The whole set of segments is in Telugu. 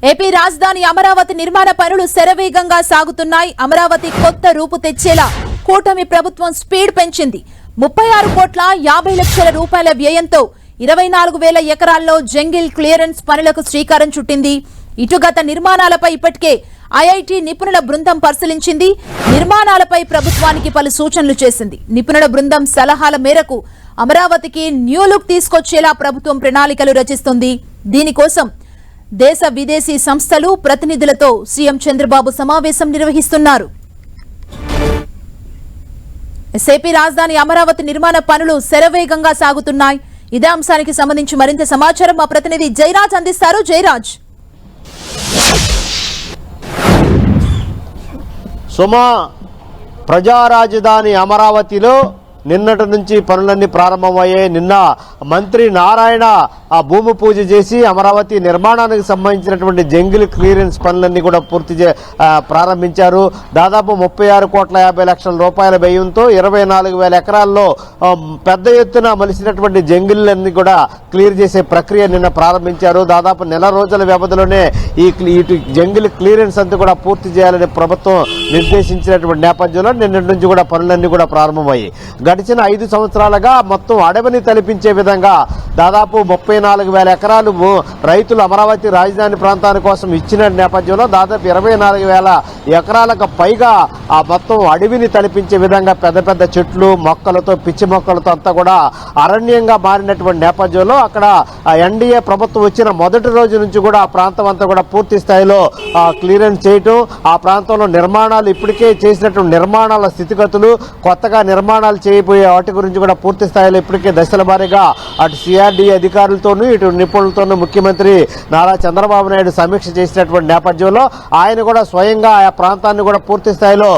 ఏపీ రాజధాని అమరావతి నిర్మాణ పనులు శరవేగంగా సాగుతున్నాయి. అమరావతి కొత్త రూపు తెచ్చేలా కూటమి ప్రభుత్వం స్పీడ్ పెంచింది. 36 కోట్ల 50 లక్షల రూపాయల వ్యయంతో 24,000 ఎకరాల్లో జంగిల్ క్లియరెన్స్ పనులకు శ్రీకారం చుట్టింది. ఇటు గత నిర్మాణాలపై ఇప్పటికే ఐఐటి నిపుణుల బృందం పరిశీలించింది. నిర్మాణాలపై ప్రభుత్వానికి పలు సూచనలు చేసింది. నిపుణుల బృందం సలహాల మేరకు అమరావతికి న్యూ లుక్ తీసుకొచ్చేలా ప్రభుత్వం ప్రణాళికలు రచిస్తుంది. దీనికోసం దేశ విదేశీ సంస్థలు ప్రతినిధులతో సీఎం చంద్రబాబు సమావేశం నిర్వహిస్తున్నారు. ఏపీ రాజధాని అమరావతి నిర్మాణ పనులు శరవేగంగా సాగుతున్నాయి. ఇదే అంశానికి సంబంధించి మరింత సమాచారం మా ప్రతినిధి జయరాజ్ అందిస్తారు. జయరాజ్, సుమా, ప్రజా రాజధాని అమరావతిలో నిన్నటి నుంచి పనులన్నీ ప్రారంభమయ్యాయి. నిన్న మంత్రి నారాయణ ఆ భూమి పూజ చేసి అమరావతి నిర్మాణానికి సంబంధించినటువంటి జంగిల్ క్లియరెన్స్ పనులన్నీ కూడా ప్రారంభించారు. దాదాపు 36 కోట్ల 50 లక్షల రూపాయల వ్యయంతో 24,000 ఎకరాల్లో పెద్ద ఎత్తున మలిసినటువంటి జంగిల్లన్నీ కూడా క్లియర్ చేసే ప్రక్రియ నిన్న ప్రారంభించారు. దాదాపు నెల రోజుల వ్యవధిలోనే ఈ జంగిల్ క్లియరెన్స్ అంతా కూడా పూర్తి చేయాలని ప్రభుత్వం నిర్దేశించినటువంటి నేపథ్యంలో నిన్నటి నుంచి కూడా పనులన్నీ కూడా ప్రారంభమయ్యాయి. గడిచిన 5 సంవత్సరాలుగా మొత్తం అడవిని తలపించే విధంగా దాదాపు 34,000 ఎకరాలు రైతులు అమరావతి రాజధాని ప్రాంతాని కోసం ఇచ్చిన నేపథ్యంలో దాదాపు 24,000 ఎకరాలకు పైగా ఆ మొత్తం అడవిని తలపించే విధంగా పెద్ద పెద్ద చెట్లు మొక్కలతో పిచ్చి మొక్కలతో అంతా కూడా అరణ్యంగా మారినటువంటి నేపథ్యంలో అక్కడ ఎన్డీఏ ప్రభుత్వం వచ్చిన మొదటి రోజు నుంచి కూడా ఆ ప్రాంతం అంతా కూడా పూర్తి స్థాయిలో క్లియరెన్స్ చేయటం, ఆ ప్రాంతంలో నిర్మాణాలు ఇప్పటికే చేసినటువంటి నిర్మాణాల స్థితిగతులు, కొత్తగా నిర్మాణాలు చేయబోయే వాటి గురించి కూడా పూర్తి స్థాయిలో ఇప్పటికే దశల వారీగా అటు సిఆర్డీఏ అధికారులతోనూ ఇటు నిపుణులతోనూ ముఖ్యమంత్రి నారా చంద్రబాబు నాయుడు సమీక్ష చేసినటువంటి నేపథ్యంలో ఆయన కూడా స్వయంగా ఆ ప్రాంతాన్ని కూడా పూర్తి స్థాయిలో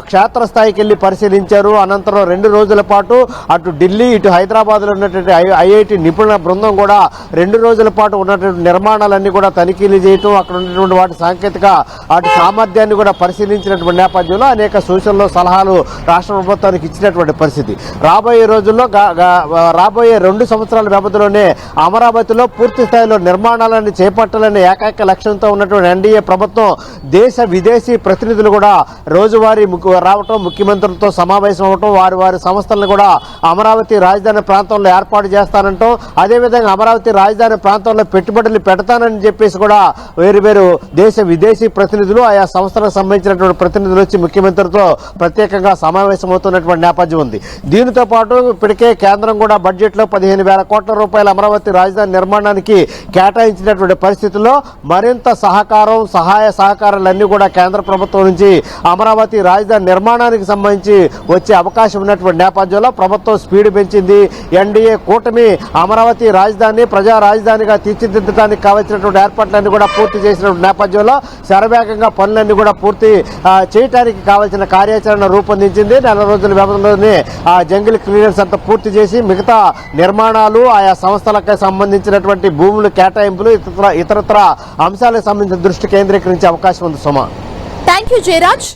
క్షేత్రస్థాయికి వెళ్లి పరిశీలించారు. అనంతరం 2 రోజుల పాటు అటు ఢిల్లీ ఇటు హైదరాబాద్లో ఉన్నటువంటి ఐఐటి నిపుణుల బృందం కూడా 2 రోజుల పాటు ఉన్నటువంటి నిర్మాణాలన్నీ కూడా తనిఖీలు చేయటం, అక్కడ ఉన్నటువంటి వాటి సాంకేతిక అటు సామర్థ్యాన్ని కూడా పరిశీలించినటువంటి నేపథ్యంలో అనేక సూచనలు సలహాలు రాష్ట్ర ప్రభుత్వానికి ఇచ్చినటువంటి పరిస్థితి. రాబోయే రోజుల్లో రాబోయే 2 సంవత్సరాల వ్యవధిలోనే అమరావతిలో పూర్తి స్థాయిలో నిర్మాణాలను చేపట్టాలనే ఏకైక లక్ష్యంతో ఉన్నటువంటి ఎన్డీఏ ప్రభుత్వం దేశ విదేశీ ప్రతినిధులు కూడా రోజువారీ రావటం, ముఖ్యమంత్రులతో సమావేశం అవటం, వారి సంస్థలను కూడా అమరావతి రాజధాని ప్రాంతంలో ఏర్పాటు చేస్తానంటాం, అదేవిధంగా అమరావతి రాజధాని ప్రాంతంలో పెట్టుబడులు పెడతానని చెప్పేసి కూడా వేరు దేశ విదేశీ ప్రతినిధులు ఆయా సంస్థలకు సంబంధించినటువంటి ప్రతినిధులు వచ్చి ముఖ్యమంత్రితో ప్రత్యేకంగా సమావేశం అవుతున్నటువంటి నేపథ్యం ఉంది. దీనితో పాటు ఇప్పటికే కేంద్రం కూడా బడ్జెట్లో 15,000 కోట్ల రూపాయల అమరావతి రాజధాని నిర్మాణానికి కేటాయించినటువంటి పరిస్థితుల్లో మరింత సహాయ సహకారాలన్నీ కూడా కేంద్ర ప్రభుత్వం నుంచి అమరావతి రాజధాని నిర్మాణానికి సంబంధించి వచ్చే అవకాశం ఉన్నటువంటి నేపథ్యంలో ప్రభుత్వం స్పీడ్ పెంచింది. ఎన్డీఏ కూటమి అమరావతి రాజధాని ప్రజా రాజధానిగా తీర్చిదిద్దడానికి కావాల్సినటువంటి ఏర్పాట్లన్నీ కూడా పూర్తి చేసినటువంటి నేపథ్యంలో శరవేగంగా పనులన్నీ కూడా పూర్తి చేయడానికి కావాల్సిన కార్యాచరణ రూపొందించింది. నెల రోజుల వ్యవధిలోనే ఆ జంగిల్ క్లియరెన్స్ అంతా పూర్తి చేసి మిగతా నిర్మాణాలు ఆయా సంస్థలకు సంబంధించినటువంటి భూములు కేటాయింపులు ఇతరత్ర అంశాలకు సంబంధించిన దృష్టి కేంద్రీకరించే అవకాశం ఉంది. సుమా, థ్యాంక్ యూ జయరాజ్.